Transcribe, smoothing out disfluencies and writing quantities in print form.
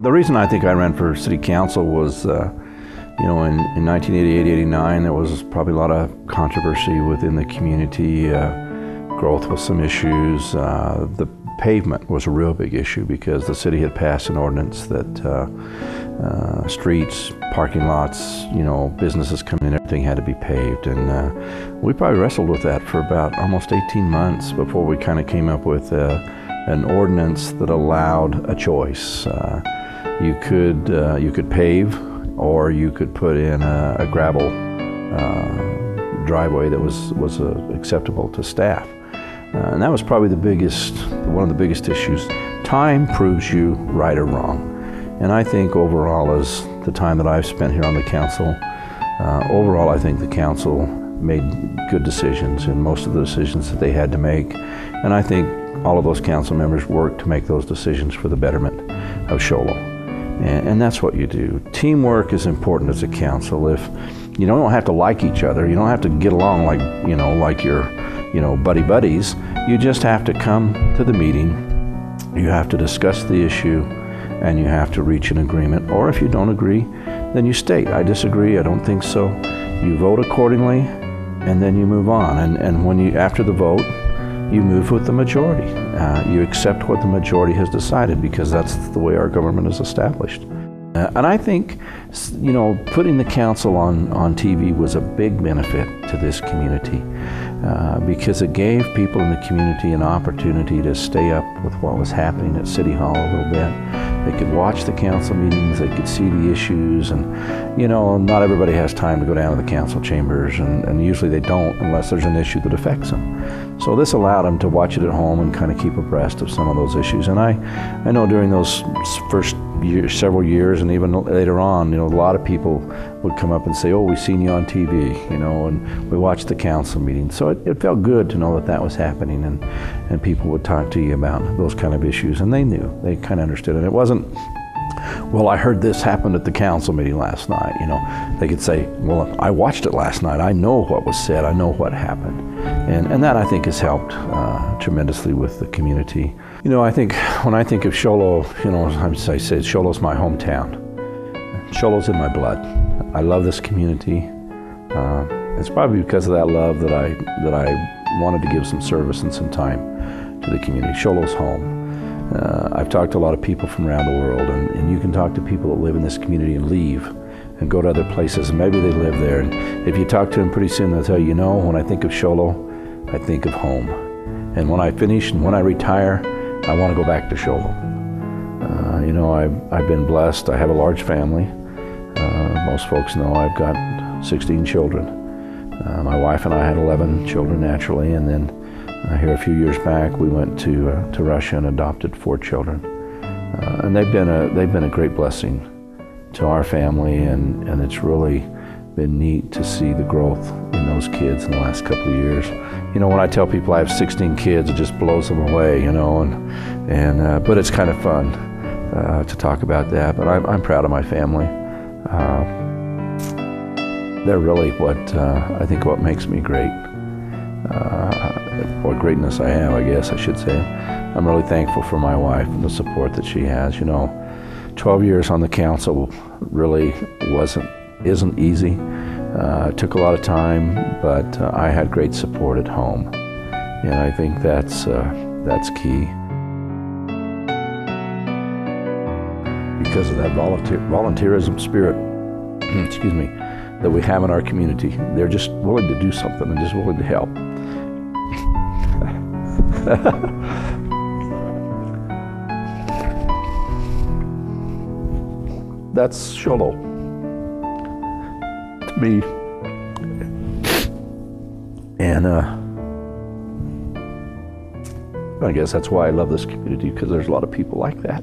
The reason I think I ran for city council was, you know, in 1988, 89, there was probably a lot of controversy within the community. Growth was some issues. The pavement was a real big issue because the city had passed an ordinance that streets, parking lots, you know, businesses coming in, everything had to be paved. And we probably wrestled with that for about almost 18 months before we kind of came up with an ordinance that allowed a choice. You could pave, or you could put in a gravel driveway that was acceptable to staff. And that was probably one of the biggest issues. Time proves you right or wrong. And I think overall, as the time that I've spent here on the council, overall I think the council made good decisions in most of the decisions that they had to make. And I think all of those council members worked to make those decisions for the betterment of Show Low. And that's what you do. Teamwork is important as a council. If you don't have to like each other, you don't have to get along like you're, buddy buddies. You just have to come to the meeting. You have to discuss the issue, and you have to reach an agreement. Or if you don't agree, then you state, I disagree, I don't think so. You vote accordingly, and then you move on. And when after the vote, you move with the majority. You accept what the majority has decided, because that's the way our government is established. And I think, putting the council on TV was a big benefit to this community, because it gave people in the community an opportunity to stay up with what was happening at City Hall a little bit. They could watch the council meetings, they could see the issues, and not everybody has time to go down to the council chambers, and usually they don't unless there's an issue that affects them. So this allowed them to watch it at home and kind of keep abreast of some of those issues. And I know during those first several years, and even later on, a lot of people would come up and say, "Oh, we've seen you on TV," and we watched the council meeting. So it felt good to know that was happening, and people would talk to you about those kind of issues, and they knew, they kind of understood. And it wasn't, well, I heard this happened at the council meeting last night. They could say, well, I watched it last night. I know what was said. I know what happened. And that, I think, has helped tremendously with the community. I think when I think of Show Low, I say Show Low's my hometown. Show Low's in my blood. I love this community. It's probably because of that love that I wanted to give some service and some time to the community. Show Low's home. I've talked to a lot of people from around the world, and you can talk to people that live in this community and leave and go to other places, and maybe they live there. And if you talk to them pretty soon, they'll tell you, when I think of Show Low, I think of home. And when I finish and when I retire, I want to go back to Show Low. I've been blessed. I have a large family. Most folks know I've got 16 children. My wife and I had 11 children naturally, and then here a few years back, we went to Russia and adopted 4 children, and they've been a great blessing to our family, and it's really been neat to see the growth in those kids in the last couple of years. When I tell people I have 16 kids, it just blows them away, but it's kind of fun to talk about that. But I'm proud of my family. They're really I think what makes me great. What greatness I have, I guess I should say. I'm really thankful for my wife and the support that she has. 12 years on the council really isn't easy. It took a lot of time, but I had great support at home, and I think that's key. Because of that volunteerism spirit, excuse me, that we have in our community. They're just willing to do something and just willing to help. That's Show Low to me. And I guess that's why I love this community, because there's a lot of people like that.